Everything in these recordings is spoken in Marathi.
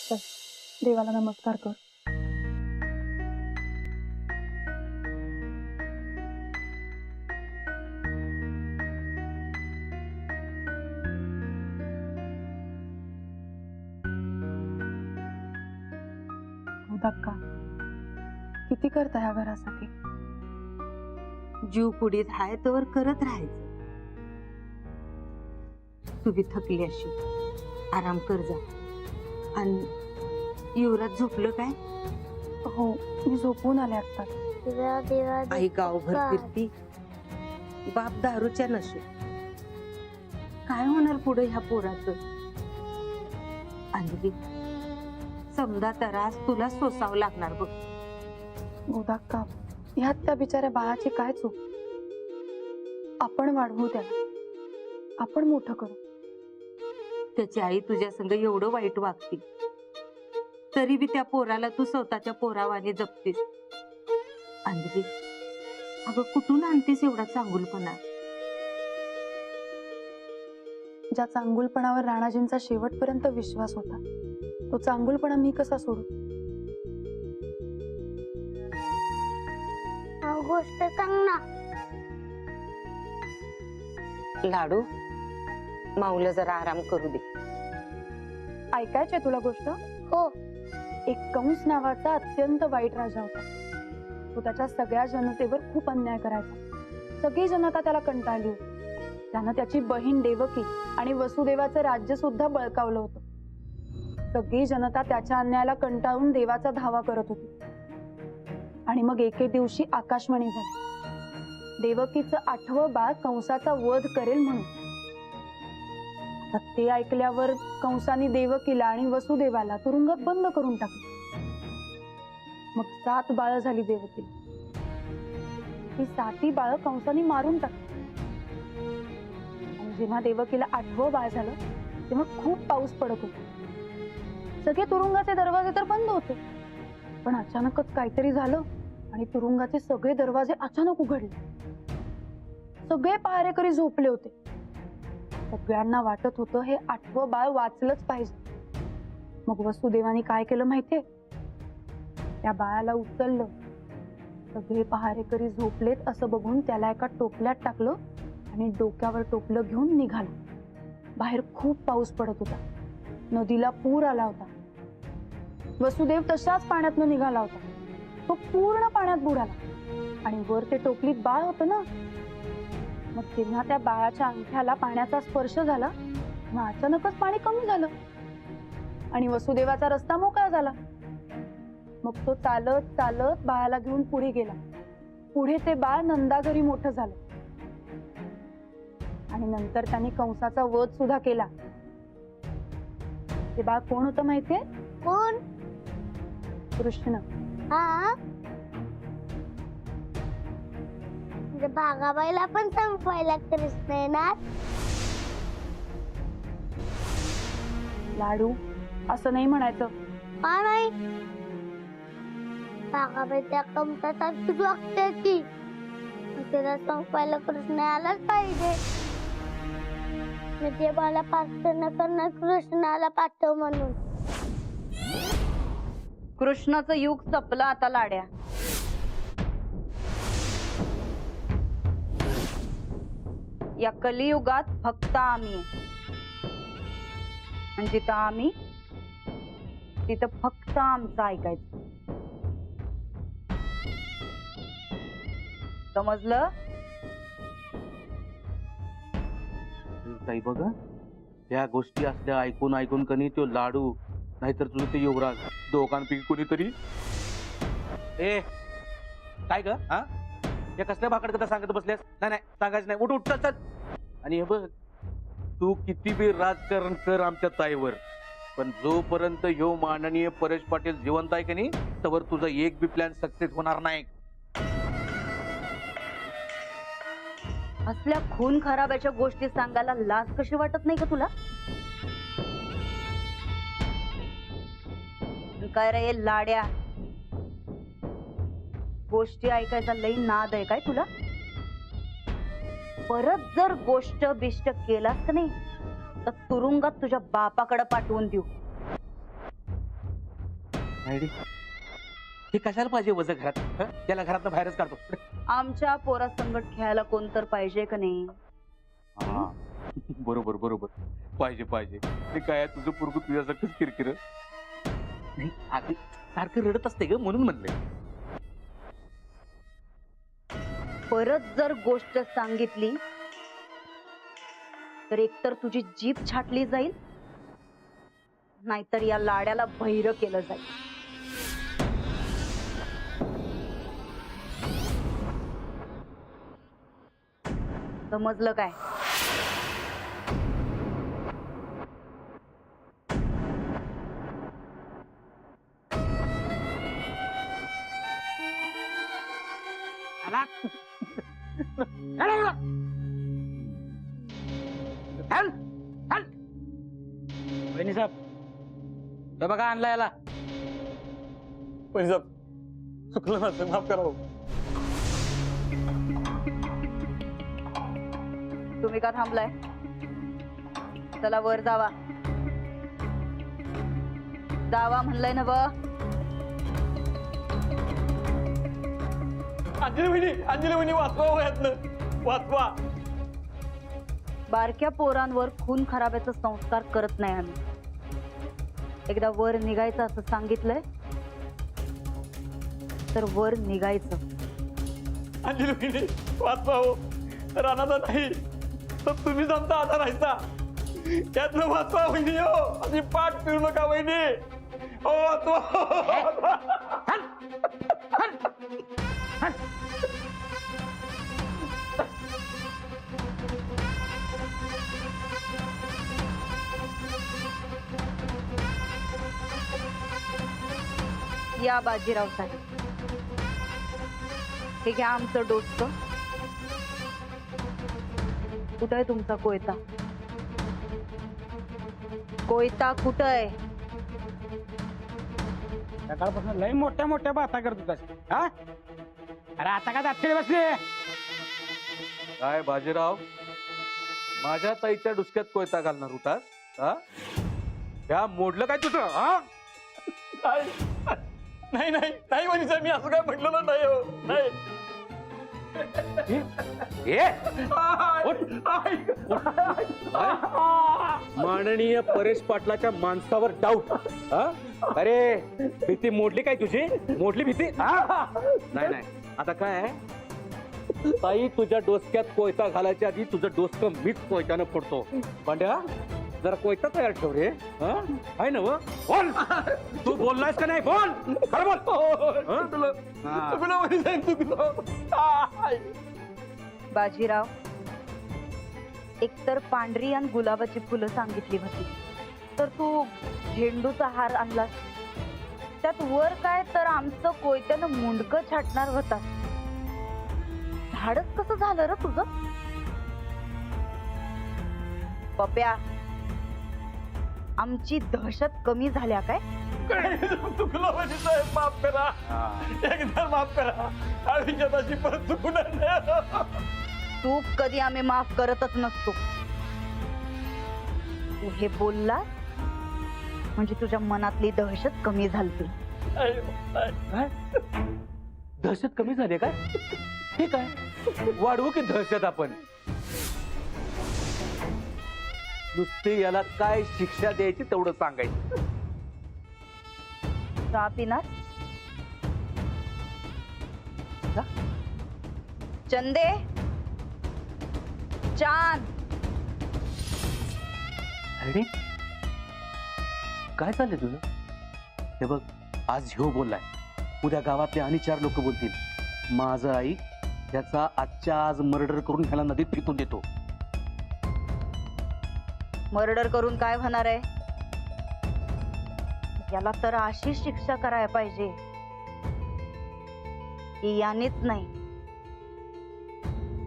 चल, देवाला नमस्कार कर. धक्का किती करता ह्या घरासाठी. जीव पुढीत हाय तोवर करत राहायचं. तू बी थकली अशी, आराम कर जा. आणि युवराज झोपलं काय? हो, मी झोपून आले आता. आई गावभर फिरती, बाप दारूच्या नशे. काय होणार पुढे ह्या पोराचं? अंजली, समजा तरास तुला सोसावं लागणार बघ. धक्का, ह्यात त्या बिचाऱ्या बाळाची काय चूक. आपण वाढवू त्याला, आपण मोठं करू. त्याची आई तुझ्या संग एवढं वाईट वागती, तरी बी त्या पोराला तू स्वतःच्या पोरावाने जपतीस. अंजली, अगं कुठून आणतीस एवढा चांगुलपणा? ज्या चांगुलपणावर राणाजींचा शेवटपर्यंत विश्वास होता, तो चांगुलपणा मी कसा सोडू. गोष्ट सांग ना. लाडू, माऊला जरा आराम करू दे. ऐकायचंय तुला गोष्ट? हो. एक कंस नावाचा अत्यंत वाईट राजा होता. तो त्याच्या सगळ्या जनतेवर खूप अन्याय करायचा. सगळी जनता त्याला कंटाळली होती. त्यानं त्याची बहीण देवकी आणि वसुदेवाचं राज्य सुद्धा बळकावलं होतं. सगळी जनता त्याच्या अन्यायाला कंटाळून देवाचा धावा करत होती. आणि मग एके दिवशी आकाशवाणी झाली, देवकीचं 8वं बाळ कंसाचा वध करेल म्हणून. ते ऐकल्यावर कंसाने देवकीला आणि वसुदेवाला तुरुंगात बंद करून टाकले. मग 7 बाळं झाली देवकीला. ही 7ही बाळं कंसाने मारून टाकली. आणि जेव्हा देवकीला 8वं बाळ झालं, तेव्हा खूप पाऊस पडत होता. सगळे तुरुंगाचे दरवाजे तर बंद होते. पण अचानकच काहीतरी झालं आणि तुरुंगाचे सगळे दरवाजे अचानक उघडले. सगळे पहारेकरी झोपले होते. सगळ्यांना वाटत होतं हे 8वं बाळ वाचलंच पाहिजे. मग वसुदेवाने काय केलं माहितीये? त्या बाळाला उचललं. सगळे पहारेकरी झोपलेत असं बघून त्याला एका टोपल्यात टाकलं आणि डोक्यावर टोपलं घेऊन निघाला. बाहेर खूप पाऊस पडत होता. नदीला पूर आला होता. वसुदेव तशाच पाण्यातनं निघाला होता. तो पूर्ण पाण्यात बुडाला आणि वर ते टोपलीत बाळ होतं ना. मग तेव्हा त्या बाळाच्या अंगठ्याला पाण्याचा स्पर्श झाला. मग अचानकच पाणी कमी झालं आणि वसुदेवाचा रस्ता मोकळा झाला. मग तो चालत चालत बाळाला घेऊन पुढे गेला. पुढे ते बाळ नंदाघरी मोठं झालं आणि नंतर त्यांनी कंसाचा वध सुद्धा केला. ते बाळ कोण होतं माहितीये? कोण? कृष्ण. हा, म्हणजे भागाबाईला पण संपवायला कृष्ण येणार. लाडू, असं नाही म्हणायचं. का नाही? भागाबाई त्या कंसासारखीच वागते की. तिला संपवायला कृष्ण यायलाच पाहिजे. मी देवाला प्रार्थना करणार कृष्णाला पाठव म्हणून. कृष्णाचं युग संपलं आता लाड्या. या कलियुगात फक्त आम्ही, आणि जिथं आम्ही तिथं फक्त आमचं ऐकायचं. समजलं? काही बघा, त्या गोष्टी असल्या ऐकून ऐकून कनी तो लाडू नाहीतर तुझं ते युवराज दोघांपैकी कोणीतरी. ए काय ग, हा या कसल्या भाकड कथा सांगत बसल्यास? नाही नाही सांगायचं नाही. उठ उठ चल चल. आणि हे बघ, तू किती बी राजकारण कर आमच्या ताईवर, पण जोपर्यंत ह्यो माननीय परेश पाटील जिवंत आहे की नाही, तोवर तुझा एक बी प्लॅन सक्सेस होणार नाही. असल्या खून खराब्याच्या गोष्टी सांगायला लाज कशी वाटत नाही का तुला? काय रे लाड्या, गोष्टी ऐकायचा लई नाद आहे काय तुला? परत जर गोष्ट बिष्ट केलास का नाही तर तुरुंगात तुझ्या बापाकडे पाठवून देऊ. आयडी हे कशाला पाहिजे वजन घरात हं? त्याला घरात बाहेरच काढतो आमच्या पोरा संगत खेळायला कोण तर पाहिजे का नाही? हा. बरोबर बरोबर पाहिजे पाहिजे ते काय तुझं पोरगं तुझ्यासारखंच किरकिर नाही अगदी सारखं रडत असते ग म्हणून म्हणलंय परत जर गोष्ट सांगितली तर एकतर तुझी जीभ छाटली जाईल, नाहीतर या लाड्याला बहिरं केलं जाईल. समजलं काय? वहिनी साहेब हे बघा आणला याला. वहिनी साहेब चुकलं माझं, माफ करा. तुम्ही का थांबलाय? चला वर जावा. जावा म्हणलंय ना व. अंजली वहिनी वाचवा वयातनं वाचवा. बारक्या पोरांवर खून खराब्याचा संस्कार करत नाही आम्ही. एकदा वर निघायचं असं सांगितलंय तर वर निघायचं. अंजली वहिनी वाचवा हो. राणाचा नाही तर तुम्हीच आमचा आधार राहायचा. त्यातनं वाचवा वहिनी हो. अशी पाठ फिरू नका वहिनी हो. वाचवा. या बाजीराव साहेब, हे घ्या आमचं डोसचं. कुठं आहे तुमचा कोयता? कोयता कुठं आहे? सकाळपासून लई मोठ्या मोठ्या बाता करत होतास हा. अरे आता का दात बसले? काय बाजीराव माझ्या ताईच्या डुसक्यात कोयता घालणार होतास हा? या मोडलं काय तुझं हा? नाही नाही नाही वहिनी साहेब, मी असं काय म्हटलं नाही हो. नाही. माननीय परेश पाटलाच्या माणसावर डाऊट. अरे भीती मोडली काय तुझी? मोडली भीती? नाही नाही आता काय आहे, ताई तुझ्या डोसक्यात कोयता घालायच्या आधी तुझं डोसकं मीच कोयत्यानं फोडतो. पांड्या जरा कोयता तयार ठेव रे. आहे ना व? बोल. तू बोललायस का नाही? बोल खरं बोल. चुकलं वहिनी साहेब, चुकलं. बाजीराव, एकतर पांढरी आणि गुलाबाची फुलं सांगितली होती, तर तू झेंडूचा हार आणलास. त्यात वर काय तर आमचं कोयत्यानं मुंडकं छाटणार होता. धाडस कसं झालं र तुझं? पप्या, आमची दहशत कमी झाल्या काय? चुकलं वहिनी साहेब, माफ करा. एकदा माफ करा. आयुष्यात अशी परत चुकणार नाही. तू कधी आम्ही माफ करतच नसतो. तू हे बोलला म्हणजे तुझ्या मनातली दहशत कमी झाली. दहशत कमी झाली काय? ठीक आहे, वाढवू की दहशत आपण. नुसते याला काय शिक्षा द्यायची तेवढं सांगायचं. चहा पिणार? चंदे, चांद. अरे काय चाललंय तुझं? हे बघ, आज ह्यो बोललाय, उद्या गावातले आणि 4 लोक बोलतील. माझं आई त्याचा आजच्या आज मर्डर करून ह्याला नदीत फेकून देतो. मर्डर करून काय होणार आहे? याला तर अशी शिक्षा करायला पाहिजे की यानेच नाही,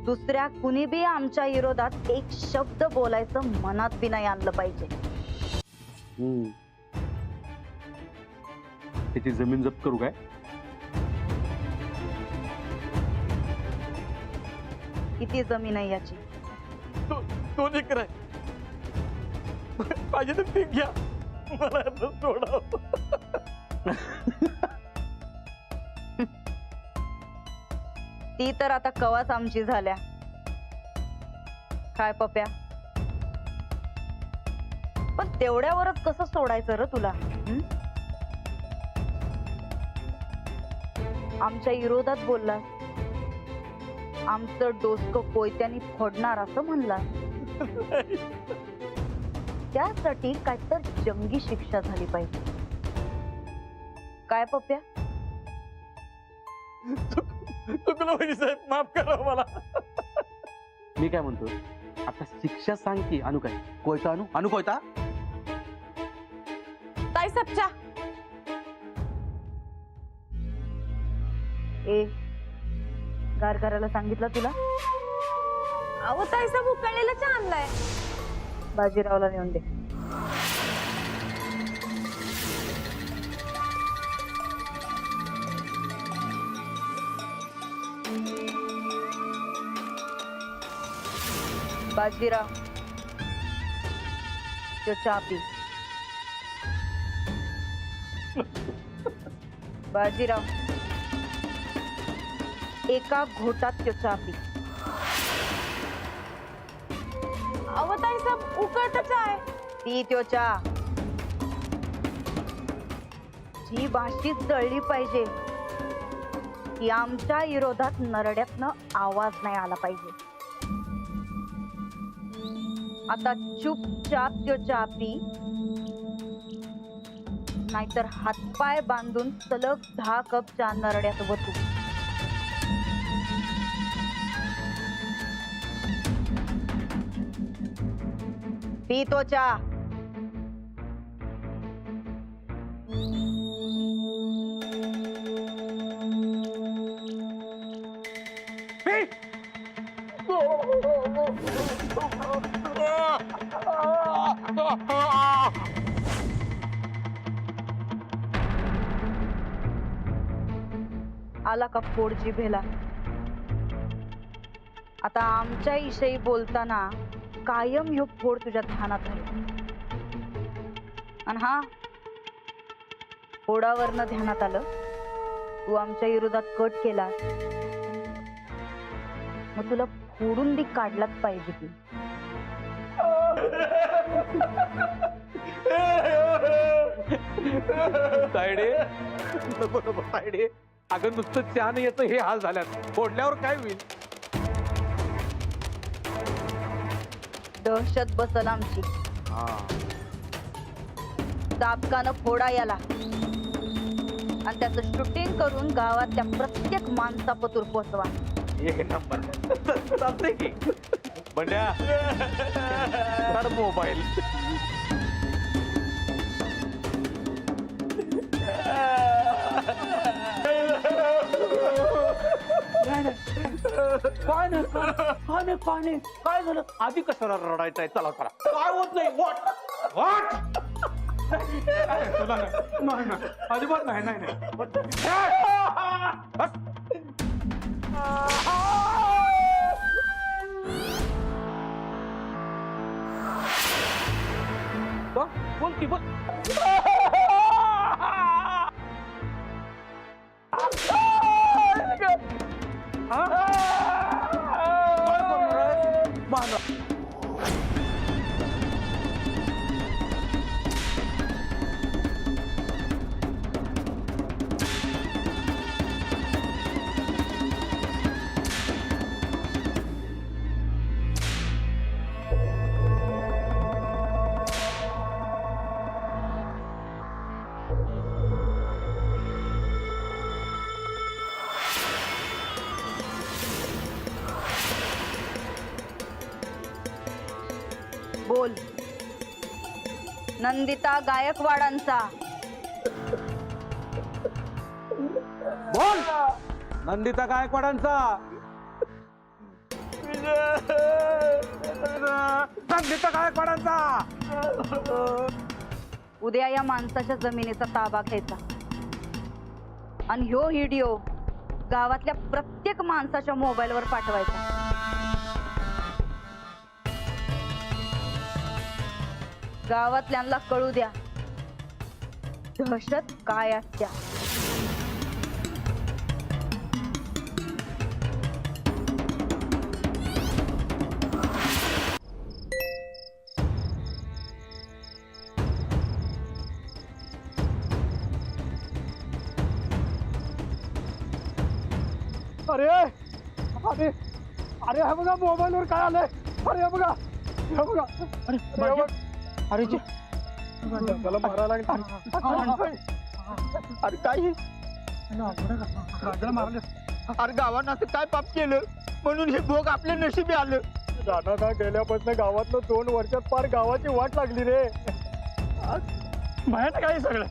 दुसऱ्या कुणी बी आमच्या विरोधात एक शब्द बोलायचं मनात बी नाही आणलं पाहिजे. त्याची जमीन जप्त करू काय? किती जमीन आहे याची? 2 एकर आहे. पाहिजे तर ते घ्या, मला यातनं सोडा. ती तर आता कवाच आमची झाल्या. काय पप्या, पण तेवढ्यावरच कसं सोडायचं र तुला? आमच्या विरोधात बोलला, आमचं डोसकं कोयत्यानी फोडणार असं म्हणला. त्यासाठी काय तर जंगी शिक्षा झाली पाहिजे. काय पप्या? चुकलं वहिनी साहेब, माफ करा मला. मी काय म्हणतो, आता शिक्षा सांग की. आणू काय कोयता? आणू कोयता? ताई सपचा. ए, गार करायला सांगितलं तुला? अहो ताई सब उकळलेला चहा आणलाय. बाजीरावला नेऊन दे. बाजीराव, तो चहा पी. बाजीराव, एका घोटात तो चहा पी. अहो ताई सब उकळता चहा आहे. पी तो चहा. जी भाषी जळली पाहिजे, की आमच्या विरोधात नरड्यातनं आवाज नाही आला पाहिजे. आता चुपचाप तो चहा पी, नाहीतर हातपाय बांधून सलग 10 कप चहा नरड्यात वतू. पी तो चहा. आला का फोड जिभेला? आता आमच्या विषयी बोलताना कायम ह्यो फोड तुझ्या ध्यानात राहील. आणि हा, फोडावरनं ध्यानात आलं, तू आमच्या विरोधात कट केला, मग तुला फोडून दी काढलाच पाहिजे की. तायडे, नको तायडे. अगं नुसतं चहा नाही याचं हे हाल झाल्यात, फोडल्यावर काय होईल? दहशत बसल आमची. चापकानं फोडा याला आणि त्याचं शूटिंग करून गावातल्या प्रत्येक माणसापतूर पोचवा. एक नंबर. चालतंय की. बंड्या, काढ मोबाईल. काय झालं? आधी कशाला रडायचंय? चला चला. काय होत नाही. व्हॉट अजिबात नाही, नाही, नाही. बोल की बोल. बोल. नंदिता गायकवाडांचा. बोल. नंदिता गायकवाडांचा. नंदिता गायकवाडांचा. उद्या या माणसाच्या जमिनीचा ताबा घ्यायचा आणि ह्यो व्हिडिओ गावातल्या प्रत्येक माणसाच्या मोबाईलवर पाठवायचा. गावातल्यांना कळू द्या दहशत काय असत्या. अरे अरे अरे हा बघा मोबाईलवर काय आलंय. अरे हा बघा हे बघा. अरे त्याला मारायला लागले. अरे काय राजाला मारले. अरे गावानं असं काय पाप केलं म्हणून हे भोग आपल्या नशिबी आलं. राणा गेल्यापासून गावातलं 2 वर्षात फार गावाची वाट लागली रे. भयानक काय सगळं.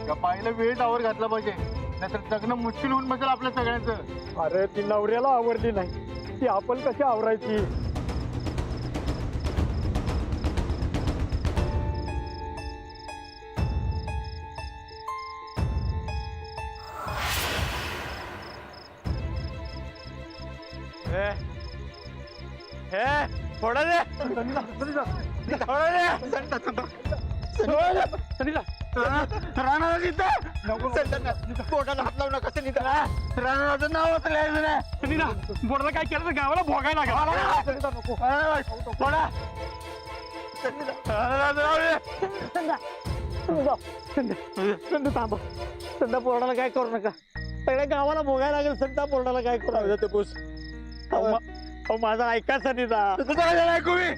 या बाईला वेळ डावर घातला पाहिजे नाहीतर जगणं मुश्किल होऊन बसेल आपल्या सगळ्यांचं. अरे ती नवऱ्याला आवडली नाही ती आपण कशी आवरायची. थोडा दे राणा पोटाला हात लावू नका सनिता. राणाचं नाव असं लिहायचं नाही. बोर्डला काय केलं तर गावाला भोगायला लागला. थोडा थांबा संध्या पोर्डाला काय करू नका. सगळ्या गावाला भोगायला लागेल. संध्या पोर्डाला काय करू ते बोस. माझा ऐका सनिता. ऐकू मी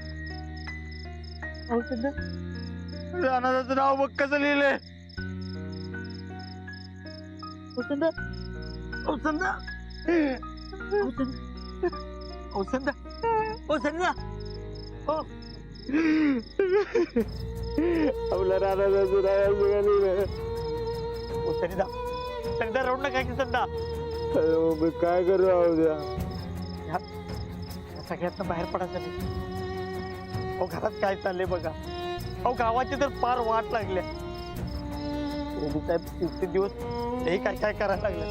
राणाचं नाव बघ कसं लिहिलंय. आपल्या राणाचं सनिता रडू नका की संध्या. काय करू उद्या सगळ्यातनं बाहेर पडायसाठी. अहो घरात काय चाललंय बघा. अहो गावाची तर फार वाट लागल्या. साहेब 30 दिवस हे काय काय करायला लागलं.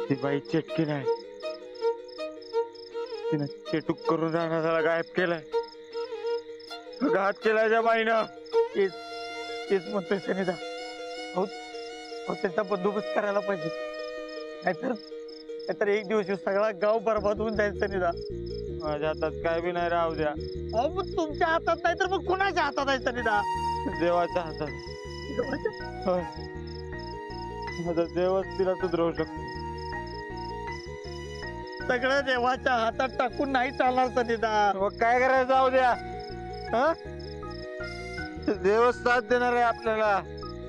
ती बाई चेटकी नाही. तिनं चेटूक करून राहण्याला गायब केलाय. घात केलाय त्या बाईनं. तेच म्हणतोय सनिता. अहो त्याचा बंदोबस्त करायला पाहिजे. नाहीतर एक दिवस सगळा गाव बरबाद होऊन जाईल सनिता. माझ्या हातात काय बी नाही राहू द्या. अहो मग तुमच्या हातात नाही तर मग कुणाच्या हातात आहे सनिता. देवाच्या हातात. होय. माझा देवच तिला सुधरवू शकतो. सगळं देवाच्या हातात टाकून नाही चालणार सनिता. मग काय करायचं जाऊ द्या. देवच साथ देणार आहे आपल्याला.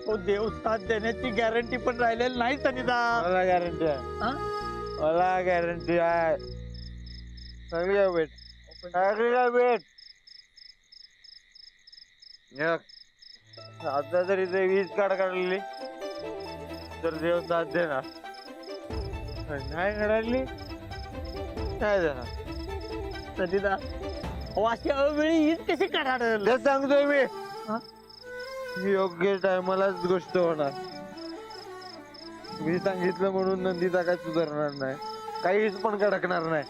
तो देव साथ देण्याची गॅरंटी पण राहिलेली नाही सनिता. मला गॅरंटी आहे. मला गॅरंटी आहे. सगळी भेट सगळीला भेट. आता जरी ते 20 काढ काढली तर देव साथ देणार. नाही काढली काय देणार सनिता. अहो अशी अवेळी हीच कशी काढाल. ते सांगतोय मी. योग्य टायमालाच गोष्ट होणार. मी सांगितलं म्हणून नंदीचा काय सुधारणार नाही. काहीच पण कडकणार नाही.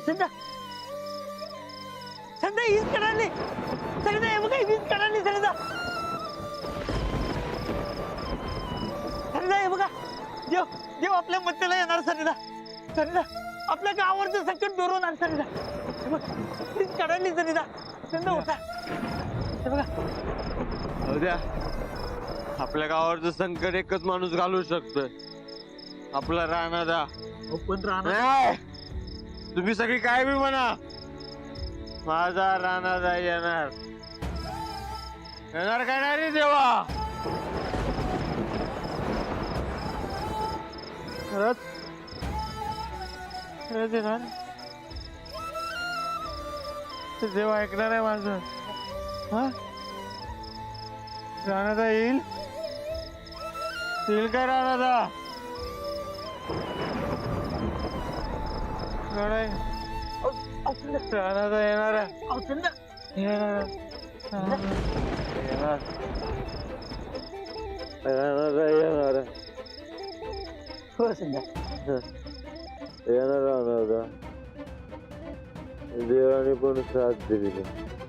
संध्या संध्या हीच काढाली. सनिता हे बघा हीच काढाली सनिता. सनिता हे बघा देव देव आपल्या मध्येला येणार सनिता. सनिता आपल्या गावावरचं संकट दूर होणार सनिता. हीच काढाली सनिता. संध्या उठा. हे बघा उद्या आपल्या गावावरचं संकट एकच माणूस घालू शकतोय. आपला राणादा. पण राहणार नाही. तुम्ही सगळी काय बी म्हणा. माझा राणादा येणार. येणार काय नाही रे देवा. खरंच खरंच येणार. देव ऐकणार आहे माझं. हा राणादा येईल. येईल काय राणादा. राणादा येणार आहे. येणार राणादा येणार आहे. हो सुंदर. येणार होता देवाने पण साथ दिली नाही.